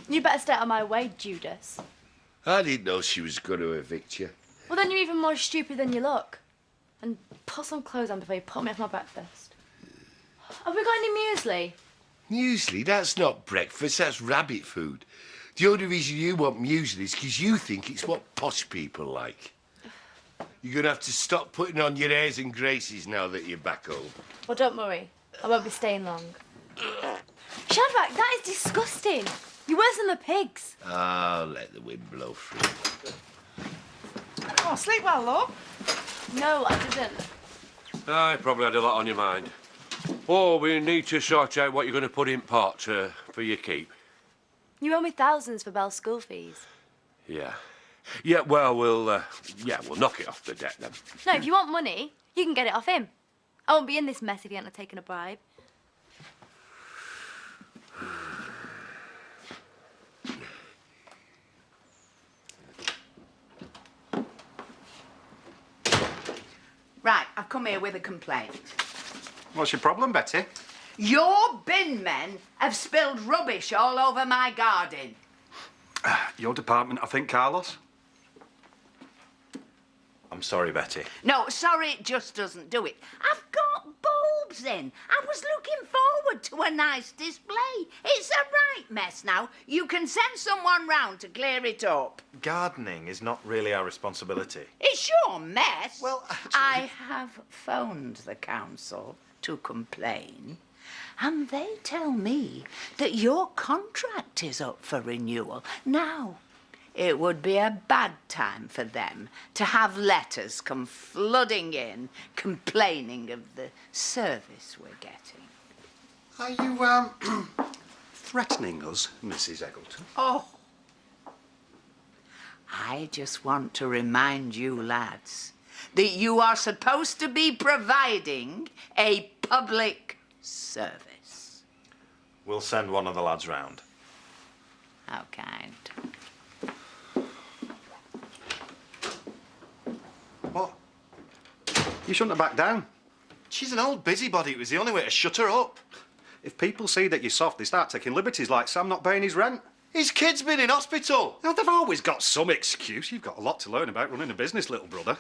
You better stay out of my way, Judas. I didn't know she was going to evict you. Well, then you're even more stupid than you look. And put some clothes on before you put me off my breakfast. Have we got any muesli? Muesli? That's not breakfast, that's rabbit food. The only reason you want muesli is because you think it's what posh people like. You're going to have to stop putting on your airs and graces now that you're back home. Well, don't worry. I won't be staying long. Shadrach, that is disgusting. You're worse than the pigs. I'll let the wind blow through. Oh, sleep well, love. No, I didn't. I probably had a lot on your mind. Oh, we need to sort out what you're going to put in pot for your keep. You owe me thousands for Belle's school fees. Yeah. Yeah, well, we'll knock it off the debt then. No, if you want money, you can get it off him. I won't be in this mess if you hadn't taken a bribe. Right, I've come here with a complaint. What's your problem, Betty? Your bin men have spilled rubbish all over my garden. Your department, I think, Carlos. I'm sorry, Betty. No, sorry, it just doesn't do it. I've got bulbs in. I was looking forward to a nice display. It's a right mess now. You can send someone round to clear it up. Gardening is not really our responsibility. It's your mess. Well, actually... I have phoned the council to complain, and they tell me that your contract is up for renewal. Now, it would be a bad time for them to have letters come flooding in complaining of the service we're getting. Are you, threatening us, Mrs. Eggleton? Oh. I just want to remind you lads that you are supposed to be providing a public service. We'll send one of the lads round. How kind. What? You shouldn't have backed down. She's an old busybody. It was the only way to shut her up. If people see that you're soft, they start taking liberties like Sam not paying his rent. His kid's been in hospital. Now, they've always got some excuse. You've got a lot to learn about running a business, little brother.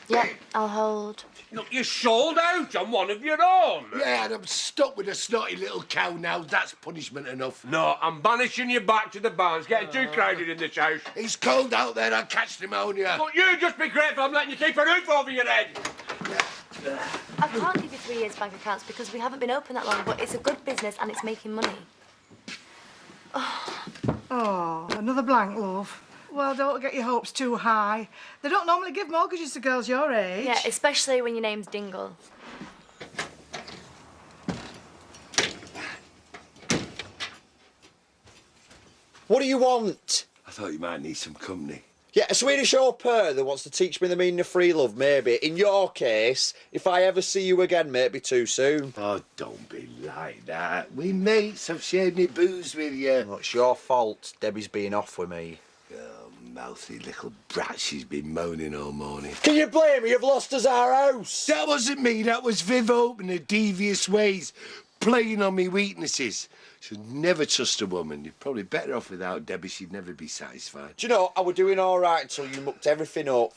Yeah, I'll hold. Look, you sold out on one of your own. Yeah, and I'm stuck with a snotty little cow now. That's punishment enough. No, I'm banishing you back to the barn. It's getting too crowded in this house. It's cold out there. I'll catch pneumonia. Look, you just be grateful I'm letting you keep a roof over your head. I can't give you 3 years' bank accounts because we haven't been open that long, but it's a good business and it's making money. Oh, another blank, love. Well, don't get your hopes too high. They don't normally give mortgages to girls your age. Yeah, especially when your name's Dingle. What do you want? I thought you might need some company. Yeah, a Swedish au pair that wants to teach me the meaning of free love, maybe. In your case, if I ever see you again, may it be too soon. Oh, don't be like that. We mates. I've shared me booze with you. Well, it's your fault. Debbie's been off with me. Oh, mouthy little brat. She's been moaning all morning. Can you blame me? You've lost us our house. That wasn't me. That was Viv Open her devious ways, playing on me weaknesses. Should never trust a woman. You're probably better off without Debbie. She'd never be satisfied. Do you know, I was doing all right until you mucked everything up.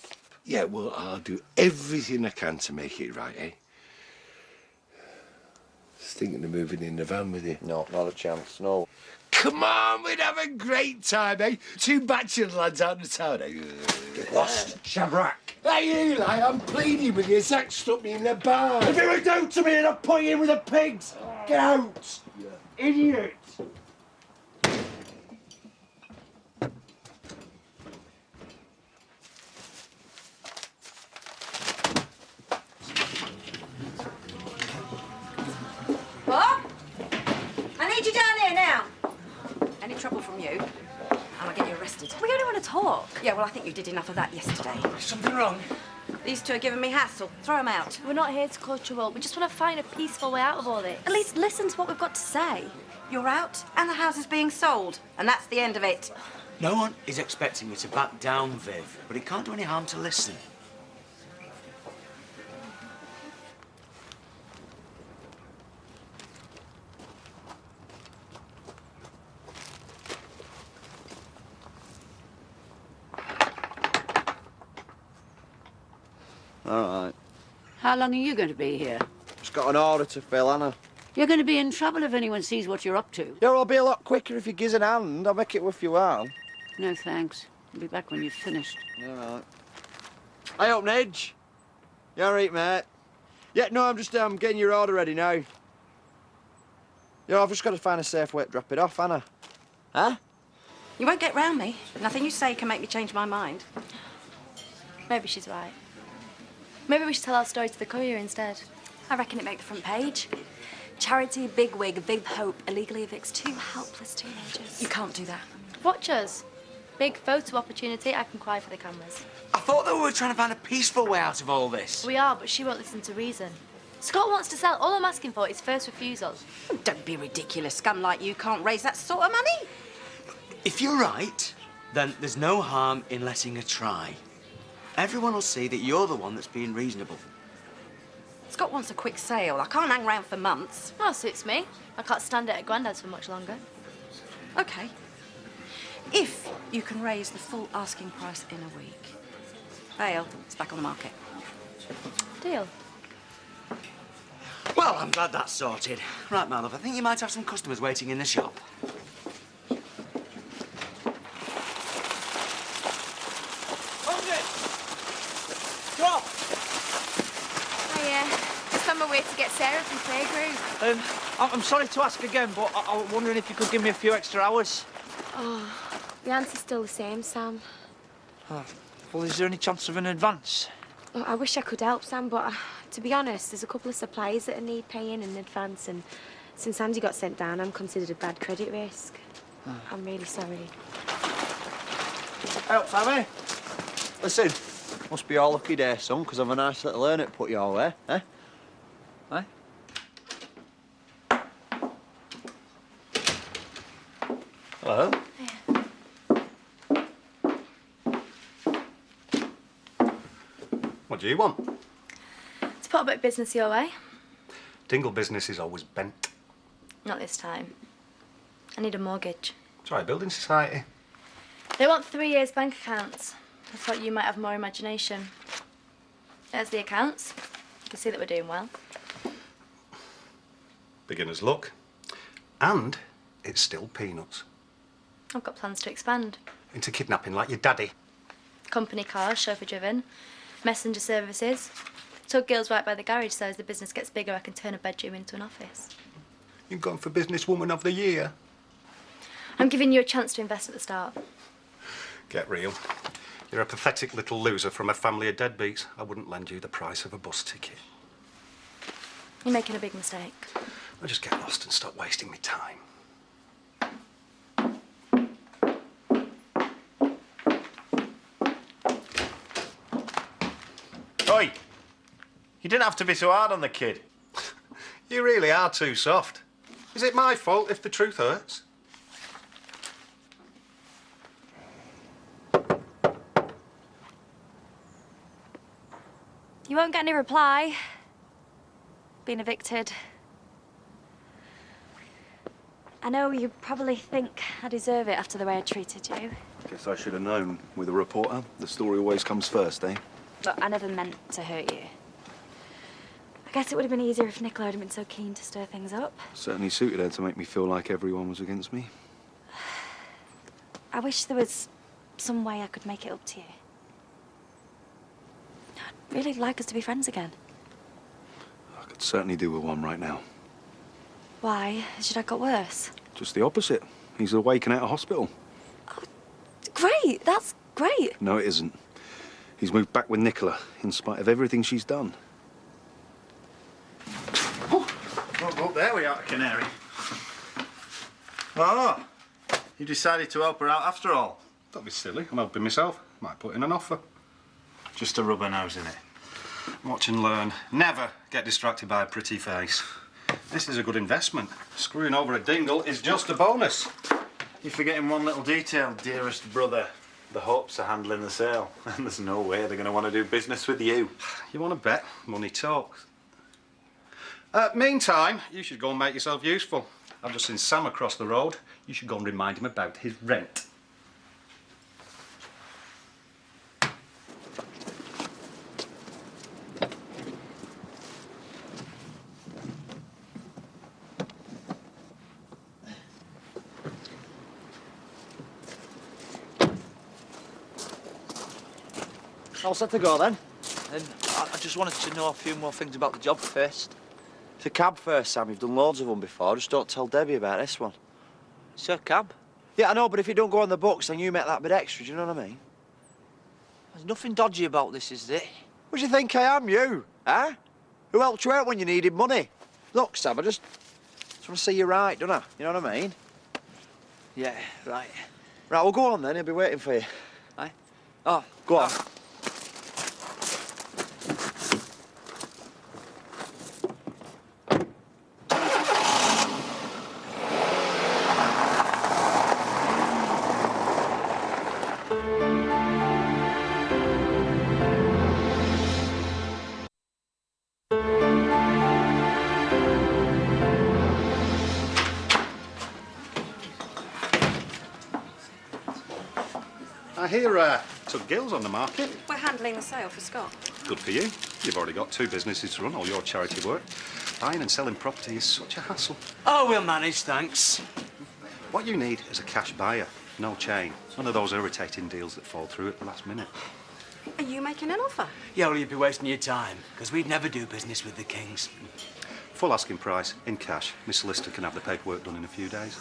Yeah, well, I'll do everything I can to make it right, eh? Just thinking of moving in the van with you. No, not a chance, no. Come on, we'd have a great time, eh? Two bachelor lads out in the town, eh? Get lost. Shadrach. Hey, Eli, I'm pleading with you. Zach stuck me in the bar. If it were down to me, and I'd put you in with the pigs. Get out. Idiot. What? I need you down here now. Any trouble from you, and I'll get you arrested. We only want to talk. Yeah, well, I think you did enough of that yesterday. Is something wrong? These two are giving me hassle. Throw them out. We're not here to cause trouble. We just want to find a peaceful way out of all this. At least listen to what we've got to say. You're out, and the house is being sold, and that's the end of it. No one is expecting you to back down, Viv, but it can't do any harm to listen. All right. How long are you going to be here? Just got an order to fill, Anna. You're going to be in trouble if anyone sees what you're up to. Yeah, I'll be a lot quicker if you gives an hand. I'll make it with you well. No, thanks. I'll be back when you've finished. All right. Hey up, Nidge. You all right, mate? Yeah, no, I'm just getting your order ready now. Yeah, I've just got to find a safe way to drop it off, Anna. Huh? You won't get round me. Nothing you say can make me change my mind. Maybe she's right. Maybe we should tell our story to the Courier instead. I reckon it'd make the front page. Charity bigwig, Viv Hope illegally evicts 2 helpless teenagers. You can't do that. Watch us. Big photo opportunity. I can cry for the cameras. I thought that we were trying to find a peaceful way out of all this. We are, but she won't listen to reason. Scott wants to sell. All I'm asking for is first refusal. Don't be ridiculous. Scum like you can't raise that sort of money. If you're right, then there's no harm in letting her try. Everyone will see that you're the one that's being reasonable. Scott wants a quick sale. I can't hang around for months. Well, suits me. I can't stand it at Grandad's for much longer. OK. If you can raise the full asking price in a week, Vale is back on the market. Deal. Well, I'm glad that's sorted. Right, my love, I think you might have some customers waiting in the shop. Just on my way to get Sarah from playgroup. I'm sorry to ask again, but I was wondering if you could give me a few extra hours. Oh, the answer's still the same, Sam. Oh, well, is there any chance of an advance? Oh, I wish I could help, Sam, but to be honest, there's a couple of suppliers that need paying in advance, and since Andy got sent down, I'm considered a bad credit risk. I'm really sorry. Hey up, Sammy. Listen, must be your lucky day, son, because I've a nice little earn it put your way, eh? Eh? Hello. What do you want? To put a bit of business your way. Dingle business is always bent. Not this time. I need a mortgage. Try a building society. They want 3 years bank accounts. I thought you might have more imagination. There's the accounts. You can see that we're doing well. Beginner's luck. And it's still peanuts. I've got plans to expand. Into kidnapping like your daddy. Company cars, chauffeur driven, messenger services. Tug Gill's right by the garage, so as the business gets bigger, I can turn a bedroom into an office. You've gone for Businesswoman of the Year. I'm giving you a chance to invest at the start. Get real. You're a pathetic little loser from a family of deadbeats. I wouldn't lend you the price of a bus ticket. You're making a big mistake. I'll just get lost and stop wasting my time. Oi! You didn't have to be so hard on the kid. You really are too soft. Is it my fault if the truth hurts? You won't get any reply. Been evicted. I know you probably think I deserve it after the way I treated you. Guess I should have known. With a reporter, the story always comes first, eh? Look, I never meant to hurt you. I guess it would have been easier if Nicola hadn't been so keen to stir things up. Certainly suited her to make me feel like everyone was against me. I wish there was some way I could make it up to you. I'd really like us to be friends again. I could certainly do with one right now. Why? Has your dad got worse? Just the opposite. He's awake and out of hospital. Oh, great! That's great! No, it isn't. He's moved back with Nicola, in spite of everything she's done. Oh, there we are, Canary. Oh, you decided to help her out after all? Don't be silly. I'm helping myself. Might put in an offer. Just a rubber nose, innit? Watch and learn. Never get distracted by a pretty face. This is a good investment. Screwing over a dingle is just a bonus. You're forgetting one little detail, dearest brother. The Hopes are handling the sale, and there's no way they're going to want to do business with you. You want to bet? Money talks. Meantime, you should go and make yourself useful. I've just seen Sam across the road. You should go and remind him about his rent. All set to go then? I just wanted to know a few more things about the job first. It's a cab first, Sam. You've done loads of them before. Just don't tell Debbie about this one. It's a cab. Yeah, I know, but if you don't go on the books, then you make that bit extra, do you know what I mean? There's nothing dodgy about this, is there? What do you think I am, you? Huh? Who helped you out when you needed money? Look, Sam, I just want to see you right, don't I? You know what I mean? Yeah, right. Right, well, go on then. He'll be waiting for you. Aye? Oh. Go on. I hear took Gills on the market. We're handling the sale for Scott. Good for you. You've already got 2 businesses to run, all your charity work. Buying and selling property is such a hassle. Oh, we'll manage, thanks. What you need is a cash buyer, no chain. None of those irritating deals that fall through at the last minute. Are you making an offer? Yeah, well, you'd be wasting your time, because we'd never do business with the Kings. Full asking price, in cash. Miss Solicitor can have the paperwork done in a few days.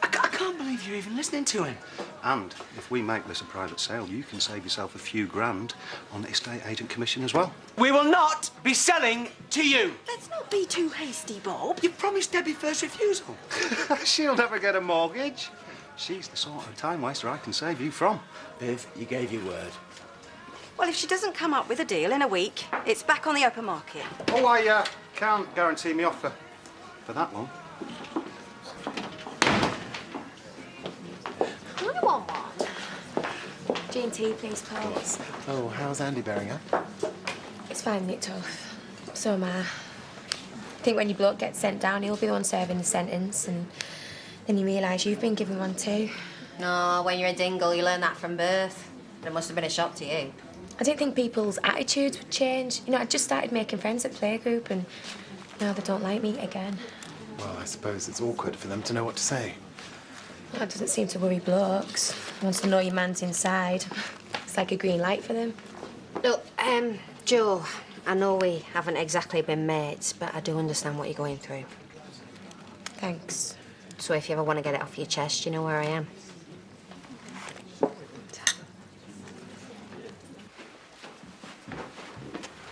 I can't believe you're even listening to him. And if we make this a private sale, you can save yourself a few grand on the estate agent commission as well. We will not be selling to you. Let's not be too hasty, Bob. You promised Debbie first refusal. She'll never get a mortgage. She's the sort of time waster I can save you from. Viv, you gave your word. Well, if she doesn't come up with a deal in a week, it's back on the open market. Oh, I can't guarantee me offer for that long. I want one. G&T, please, Pauls. Oh, how's Andy bearing up? It's finding it tough. So am I. I think when your bloke gets sent down, he'll be the one serving the sentence, and then you realise you've been given one too. No, when you're a dingle, you learn that from birth. It must have been a shock to you. I didn't think people's attitudes would change. You know, I just started making friends at playgroup, and now they don't like me again. Well, I suppose it's awkward for them to know what to say. That doesn't seem to worry blokes. Wants to know your man's inside. It's like a green light for them. Look, Joe, I know we haven't exactly been mates, but I do understand what you're going through. Thanks. So if you ever want to get it off your chest, you know where I am.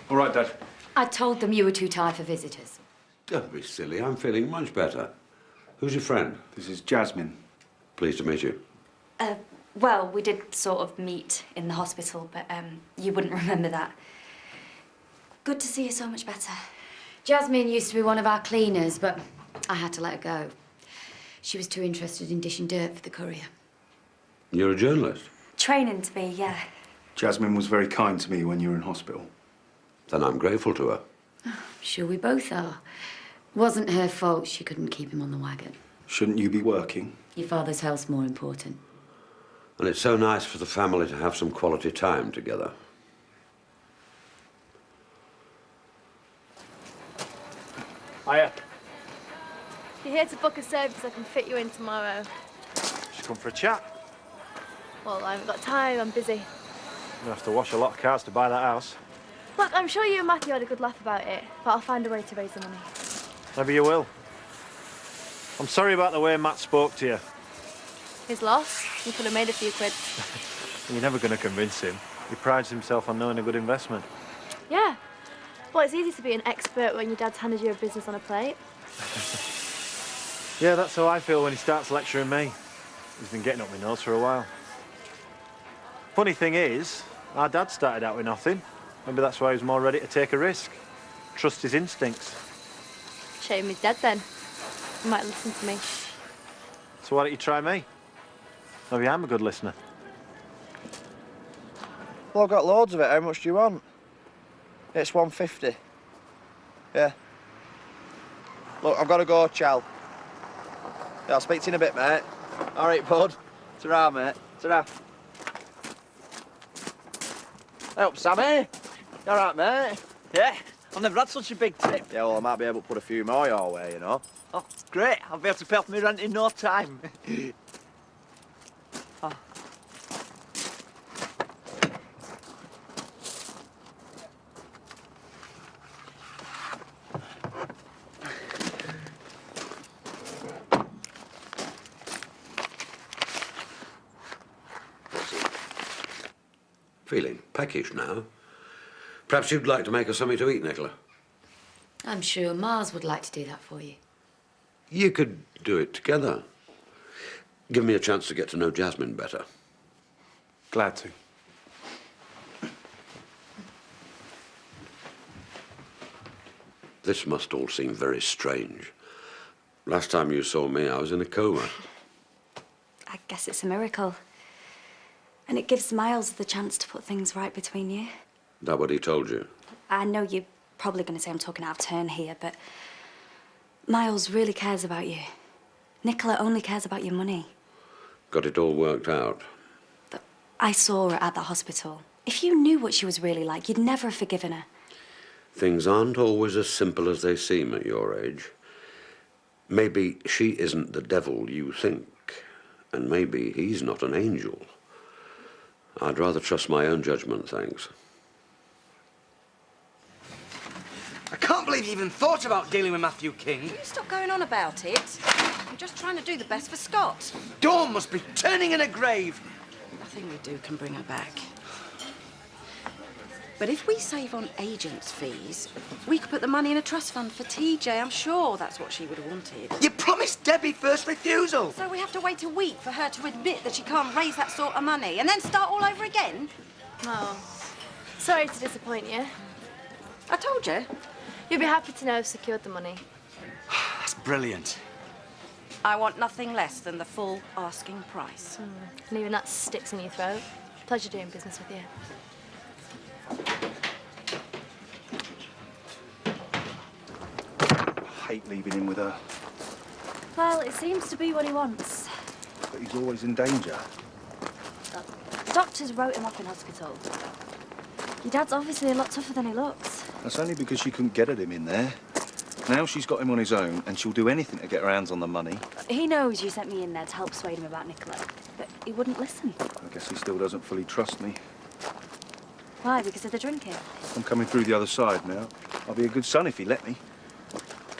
All right, Dad. I told them you were too tired for visitors. Don't be silly. I'm feeling much better. Who's your friend? This is Jasmine. Pleased to meet you. Well, we did sort of meet in the hospital, but you wouldn't remember that. Good to see you so much better. Jasmine used to be one of our cleaners, but I had to let her go. She was too interested in dishing dirt for the Courier. You're a journalist? Training to be, yeah. Jasmine was very kind to me when you were in hospital. Then I'm grateful to her. Sure we both are. Wasn't her fault she couldn't keep him on the wagon. Shouldn't you be working? Your father's health's more important. And it's so nice for the family to have some quality time together. Hiya. If you're here to book a service, I can fit you in tomorrow. Just come for a chat. Well, I haven't got time, I'm busy. You're gonna have to wash a lot of cars to buy that house. Look, I'm sure you and Matthew had a good laugh about it, but I'll find a way to raise the money. Maybe you will. I'm sorry about the way Matt spoke to you. His loss. He could have made a few quid. You're never going to convince him. He prides himself on knowing a good investment. Yeah. Well, it's easy to be an expert when your dad's handed you a business on a plate. Yeah, that's how I feel when he starts lecturing me. He's been getting up my nose for a while. Funny thing is, our dad started out with nothing. Maybe that's why he was more ready to take a risk. Trust his instincts. Shame he's dead then. He might listen to me. So why don't you try me? Maybe I'm a good listener. Well, I've got loads of it. How much do you want? It's £150. Yeah. Look, I've got to go, Chal. Yeah, I'll speak to you in a bit, mate. All right, bud. Ta-ra, mate. Ta-ra. Help, Sammy. You all right, mate? Yeah, I've never had such a big tip. Yeah, well, I might be able to put a few more your way, you know. Oh, great. I'll be able to pay off my rent in no time. Feeling peckish now. Perhaps you'd like to make us something to eat, Nicola? I'm sure Mars would like to do that for you. You could do it together. Give me a chance to get to know Jasmine better. Glad to. This must all seem very strange. Last time you saw me, I was in a coma. I guess it's a miracle. And it gives Miles the chance to put things right between you. That what he told you? I know you're probably going to say I'm talking out of turn here, but Miles really cares about you. Nicola only cares about your money. Got it all worked out? I saw her at the hospital. If you knew what she was really like, you'd never have forgiven her. Things aren't always as simple as they seem at your age. Maybe she isn't the devil you think, and maybe he's not an angel. I'd rather trust my own judgment, thanks. I can't believe you even thought about dealing with Matthew King. Will you stop going on about it? I'm just trying to do the best for Scott. Dawn must be turning in a grave. Nothing we do can bring her back. But if we save on agents' fees, we could put the money in a trust fund for TJ. I'm sure that's what she would have wanted. You promised Debbie first refusal. So we have to wait a week for her to admit that she can't raise that sort of money and then start all over again? Oh, sorry to disappoint you. I told you. You'll be happy to know I've secured the money. That's brilliant. I want nothing less than the full asking price. And even that sticks in your throat. Pleasure doing business with you. I hate leaving him with her, Well, it seems to be what he wants. but he's always in danger. Doctors wrote him off in hospital. Your dad's obviously a lot tougher than he looks. That's only because she couldn't get at him in there. Now she's got him on his own, and she'll do anything to get her hands on the money. He knows you sent me in there to help persuade him about Nicola, but he wouldn't listen. I guess he still doesn't fully trust me. Why? Because of the drinking? I'm coming through the other side now. I'll be a good son if he let me.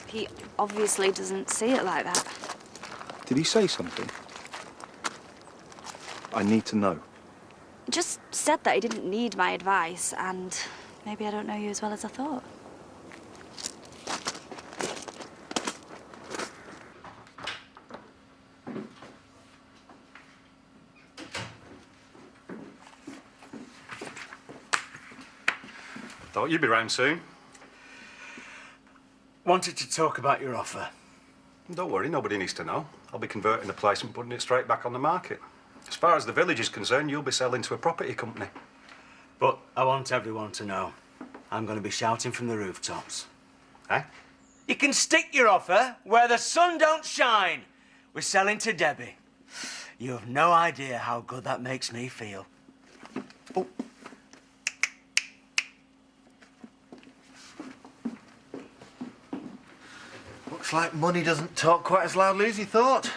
He obviously doesn't see it like that. Did he say something? I need to know. Just said that he didn't need my advice, and maybe I don't know you as well as I thought. Thought you'd be round soon. Wanted to talk about your offer. Don't worry, nobody needs to know. I'll be converting the place and putting it straight back on the market. As far as the village is concerned, you'll be selling to a property company. But I want everyone to know I'm going to be shouting from the rooftops. Eh? You can stick your offer where the sun don't shine. We're selling to Debbie. You have no idea how good that makes me feel. Looks like money doesn't talk quite as loudly as you thought.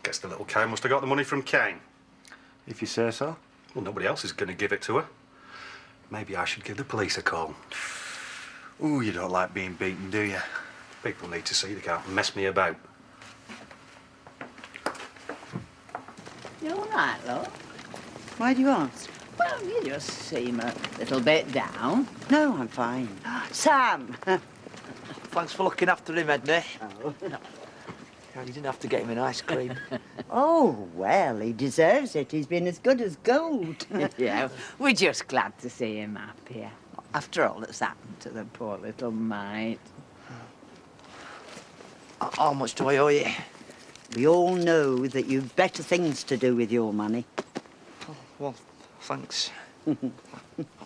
Guess the little cow must have got the money from Kane. If you say so. Well, nobody else is going to give it to her. Maybe I should give the police a call. Ooh, you don't like being beaten, do you? People need to see they can't mess me about. You all right, love? Why do you ask? Well, you just seem a little bit down. No, I'm fine. Sam! Thanks for looking after him, Edna. Oh. You didn't have to get him an ice cream. Oh, well, he deserves it. He's been as good as gold. Yeah, we're just glad to see him happier. After all that's happened to the poor little mite. How much do I owe you? We all know that you've better things to do with your money. Oh, well, thanks.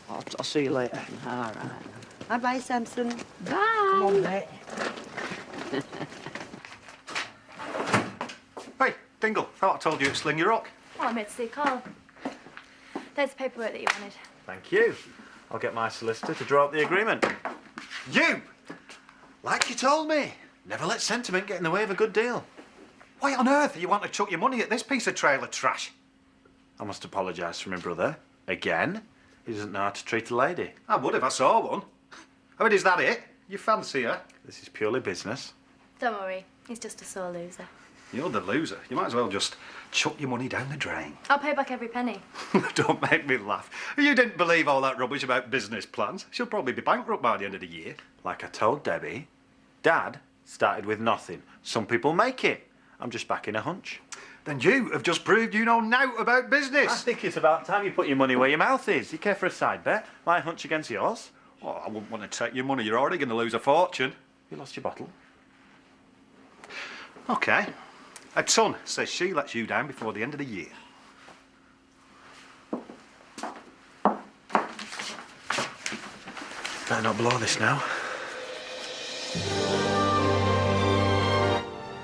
I'll see you later. All right. Bye-bye, Samson. Bye. Come on, mate. Hey, Dingle, thought I told you to sling your rock. Oh, I'm here to see Carl. There's the paperwork that you wanted. Thank you. I'll get my solicitor to draw up the agreement. You! Like you told me. Never let sentiment get in the way of a good deal. Why on earth do you want to chuck your money at this piece of trailer trash? I must apologise for my brother. Again. He doesn't know how to treat a lady. I would if I saw one. I mean, is that it? You fancy her? This is purely business. Don't worry, he's just a sore loser. You're the loser. You might as well just chuck your money down the drain. I'll pay back every penny. Don't make me laugh. You didn't believe all that rubbish about business plans. She'll probably be bankrupt by the end of the year. Like I told Debbie, Dad started with nothing. Some people make it. I'm just backing a hunch. Then you have just proved you know nought about business. I think it's about time you put your money where your mouth is. You care for a side bet? My hunch against yours? Oh, I wouldn't want to take your money. You're already going to lose a fortune. You lost your bottle. OK. Her son says she lets you down before the end of the year. Better not blow this now.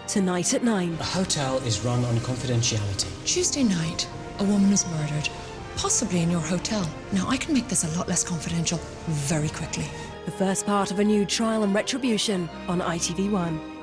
Tonight at 9. The hotel is run on confidentiality. Tuesday night, a woman was murdered, possibly in your hotel. Now, I can make this a lot less confidential very quickly. The first part of a new Trial and Retribution on ITV1.